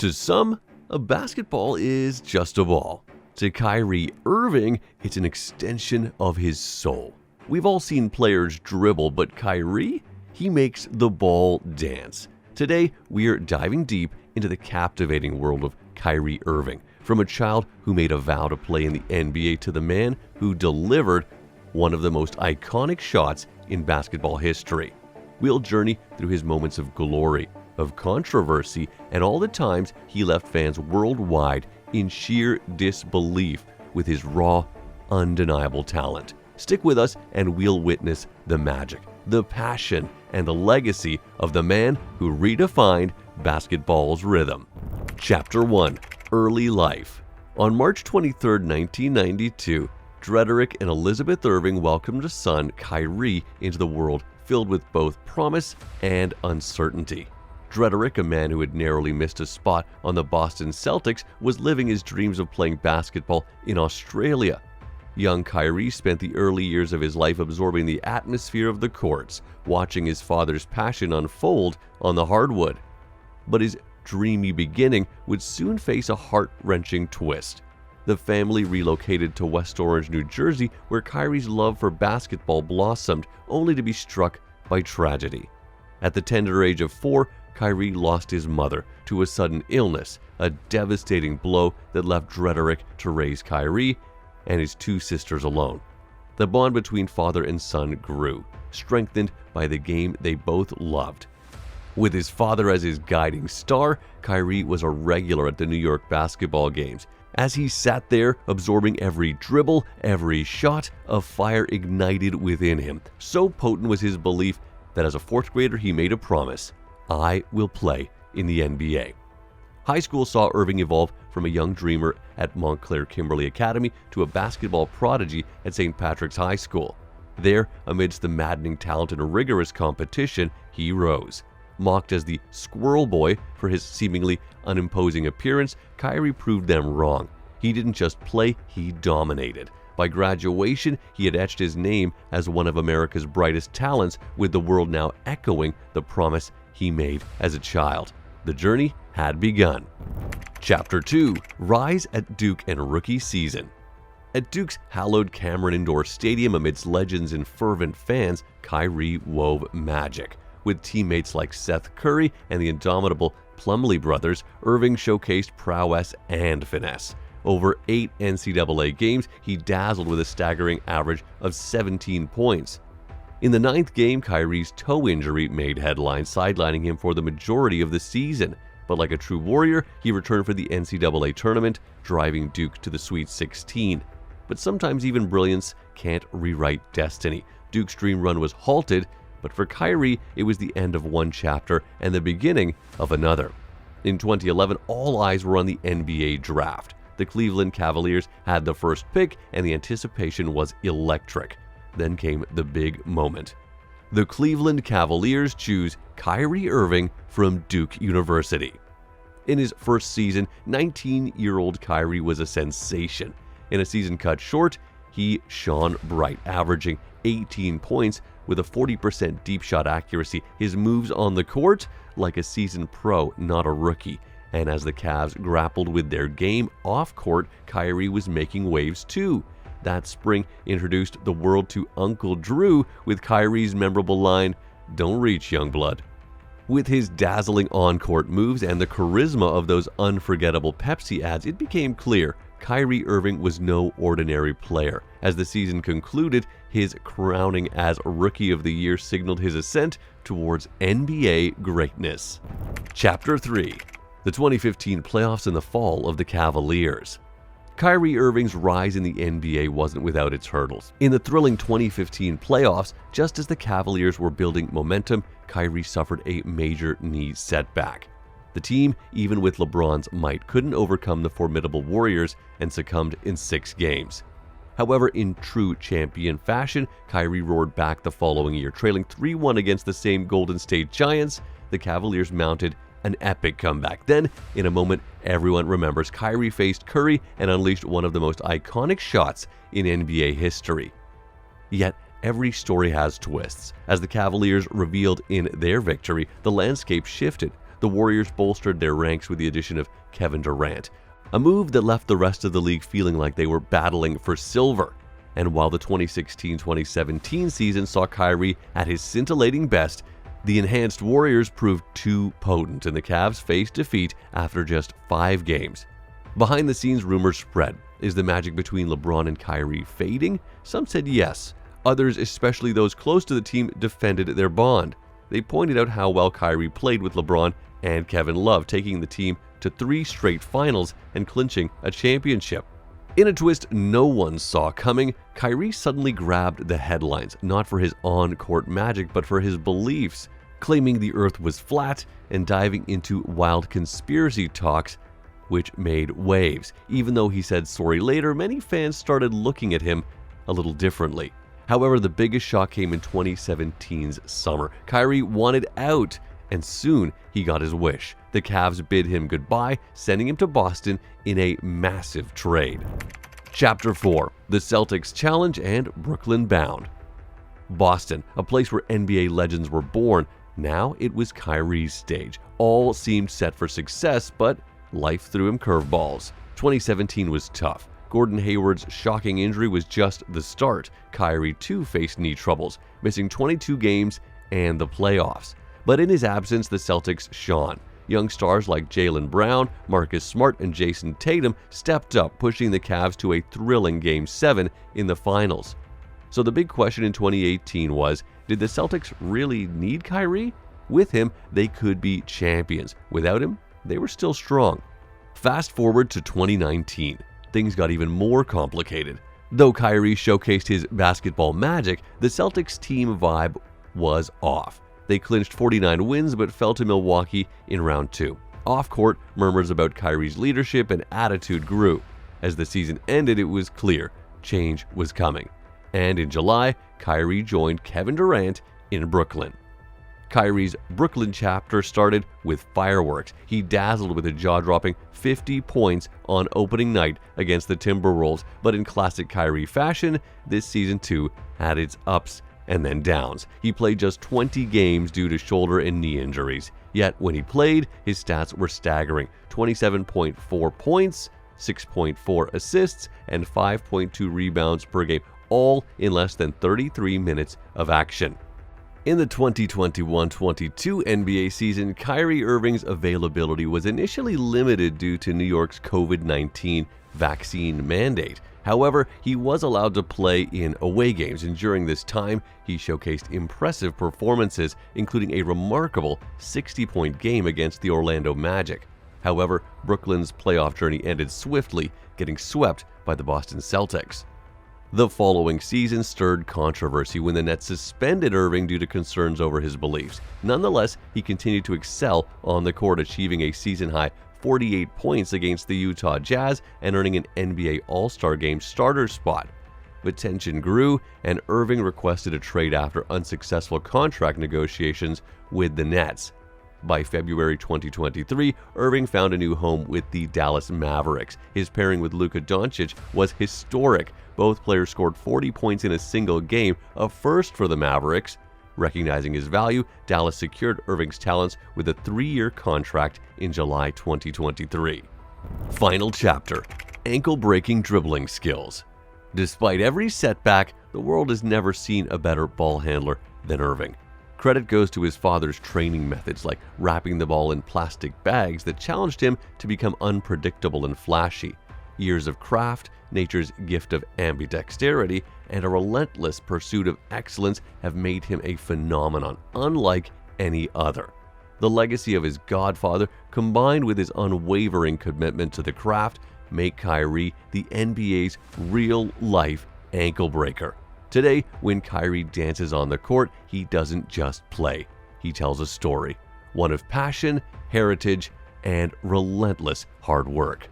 To some, a basketball is just a ball. To Kyrie Irving, it's an extension of his soul. We've all seen players dribble, but Kyrie, he makes the ball dance. Today, we're diving deep into the captivating world of Kyrie Irving, from a child who made a vow to play in the NBA to the man who delivered one of the most iconic shots in basketball history. We'll journey through his moments of glory, of controversy, and all the times he left fans worldwide in sheer disbelief with his raw, undeniable talent. Stick with us and we'll witness the magic, the passion, and the legacy of the man who redefined basketball's rhythm. Chapter 1. Early Life. On March 23, 1992, Dredd and Elizabeth Irving welcomed a son, Kyrie, into the world filled with both promise and uncertainty. Dredd, a man who had narrowly missed a spot on the Boston Celtics, was living his dreams of playing basketball in Australia. Young Kyrie spent the early years of his life absorbing the atmosphere of the courts, watching his father's passion unfold on the hardwood. But his dreamy beginning would soon face a heart-wrenching twist. The family relocated to West Orange, New Jersey, where Kyrie's love for basketball blossomed, only to be struck by tragedy. At the tender age of 4, Kyrie lost his mother to a sudden illness, a devastating blow that left Dredd to raise Kyrie and his 2 sisters alone. The bond between father and son grew, strengthened by the game they both loved. With his father as his guiding star, Kyrie was a regular at the New York basketball games. As he sat there, absorbing every dribble, every shot, a fire ignited within him. So potent was his belief that as a 4th grader he made a promise: I will play in the NBA. High school saw Irving evolve from a young dreamer at Montclair Kimberly Academy to a basketball prodigy at St. Patrick's High School. There, amidst the maddening talent and rigorous competition, he rose. Mocked as the Squirrel Boy for his seemingly unimposing appearance, Kyrie proved them wrong. He didn't just play, he dominated. By graduation, he had etched his name as one of America's brightest talents, with the world now echoing the promise he made as a child. The journey had begun. Chapter 2. Rise at Duke and Rookie Season. At Duke's hallowed Cameron Indoor Stadium, amidst legends and fervent fans, Kyrie wove magic. With teammates like Seth Curry and the indomitable Plumlee brothers, Irving showcased prowess and finesse. Over 8 NCAA games, he dazzled with a staggering average of 17 points. In the 9th game, Kyrie's toe injury made headlines, sidelining him for the majority of the season. But like a true warrior, he returned for the NCAA tournament, driving Duke to the Sweet 16. But sometimes even brilliance can't rewrite destiny. Duke's dream run was halted, but for Kyrie, it was the end of one chapter and the beginning of another. In 2011, all eyes were on the NBA draft. The Cleveland Cavaliers had the first pick, and the anticipation was electric. Then came the big moment. The Cleveland Cavaliers choose Kyrie Irving from Duke University. In his first season, 19-year-old Kyrie was a sensation. In a season cut short, he shone bright, averaging 18 points with a 40% deep shot accuracy. His moves on the court, like a seasoned pro, not a rookie. And as the Cavs grappled with their game off court, Kyrie was making waves too. That spring introduced the world to Uncle Drew with Kyrie's memorable line, "Don't reach, young blood." With his dazzling on-court moves and the charisma of those unforgettable Pepsi ads, it became clear Kyrie Irving was no ordinary player. As the season concluded, his crowning as Rookie of the Year signaled his ascent towards NBA greatness. Chapter 3. The 2015 playoffs and the fall of the Cavaliers. Kyrie Irving's rise in the NBA wasn't without its hurdles. In the thrilling 2015 playoffs, just as the Cavaliers were building momentum, Kyrie suffered a major knee setback. The team, even with LeBron's might, couldn't overcome the formidable Warriors and succumbed in 6 games. However, in true champion fashion, Kyrie roared back the following year. Trailing 3-1 against the same Golden State Giants, the Cavaliers mounted an epic comeback. Then, in a moment everyone remembers, Kyrie faced Curry and unleashed one of the most iconic shots in NBA history. Yet, every story has twists. As the Cavaliers revealed in their victory, the landscape shifted. the Warriors bolstered their ranks with the addition of Kevin Durant, a move that left the rest of the league feeling like they were battling for silver. And while the 2016-2017 season saw Kyrie at his scintillating best, the enhanced Warriors proved too potent, and the Cavs faced defeat after just 5 games. Behind the scenes, rumors spread. Is the magic between LeBron and Kyrie fading? Some said yes. Others, especially those close to the team, defended their bond. They pointed out how well Kyrie played with LeBron and Kevin Love, taking the team to 3 straight finals and clinching a championship. In a twist no one saw coming, Kyrie suddenly grabbed the headlines, not for his on-court magic, but for his beliefs, claiming the earth was flat and diving into wild conspiracy talks, which made waves. Even though he said sorry later, many fans started looking at him a little differently. However, the biggest shock came in 2017's summer. Kyrie wanted out, and soon he got his wish. The Cavs bid him goodbye, sending him to Boston in a massive trade. Chapter 4: The Celtics Challenge and Brooklyn Bound. Boston, a place where NBA legends were born. Now it was Kyrie's stage. All seemed set for success, but life threw him curveballs. 2017 was tough. Gordon Hayward's shocking injury was just the start. Kyrie too faced knee troubles, missing 22 games and the playoffs. But in his absence, the Celtics shone. Young stars like Jaylen Brown, Marcus Smart, and Jason Tatum stepped up, pushing the Cavs to a thrilling Game 7 in the finals. So the big question in 2018 was, did the Celtics really need Kyrie? With him, they could be champions. Without him, they were still strong. Fast forward to 2019. Things got even more complicated. Though Kyrie showcased his basketball magic, the Celtics team vibe was off. They clinched 49 wins but fell to Milwaukee in round 2. Off-court, murmurs about Kyrie's leadership and attitude grew. As the season ended, it was clear change was coming. And in July, Kyrie joined Kevin Durant in Brooklyn. Kyrie's Brooklyn chapter started with fireworks. He dazzled with a jaw-dropping 50 points on opening night against the Timberwolves, but in classic Kyrie fashion, this season too had its ups and then downs. He played just 20 games due to shoulder and knee injuries. Yet when he played, his stats were staggering: 27.4 points, 6.4 assists, and 5.2 rebounds per game, all in less than 33 minutes of action. In the 2021-22 NBA season, Kyrie Irving's availability was initially limited due to New York's COVID-19 vaccine mandate. However, he was allowed to play in away games, and during this time, he showcased impressive performances, including a remarkable 60-point game against the Orlando Magic. However, Brooklyn's playoff journey ended swiftly, getting swept by the Boston Celtics. The following season stirred controversy when the Nets suspended Irving due to concerns over his beliefs. Nonetheless, he continued to excel on the court, achieving a season-high 48 points against the Utah Jazz and earning an NBA All-Star Game starter spot. But tension grew, and Irving requested a trade after unsuccessful contract negotiations with the Nets. By February 2023, Irving found a new home with the Dallas Mavericks. His pairing with Luka Doncic was historic. Both players scored 40 points in a single game, a first for the Mavericks. Recognizing his value, Dallas secured Irving's talents with a 3-year contract in July 2023. Final chapter: ankle-breaking dribbling skills. Despite every setback, the world has never seen a better ball handler than Irving. Credit goes to his father's training methods, like wrapping the ball in plastic bags, that challenged him to become unpredictable and flashy. Years of craft, nature's gift of ambidexterity, and a relentless pursuit of excellence have made him a phenomenon unlike any other. The legacy of his godfather, combined with his unwavering commitment to the craft, make Kyrie the NBA's real-life ankle breaker. Today, when Kyrie dances on the court, he doesn't just play. He tells a story, one of passion, heritage, and relentless hard work.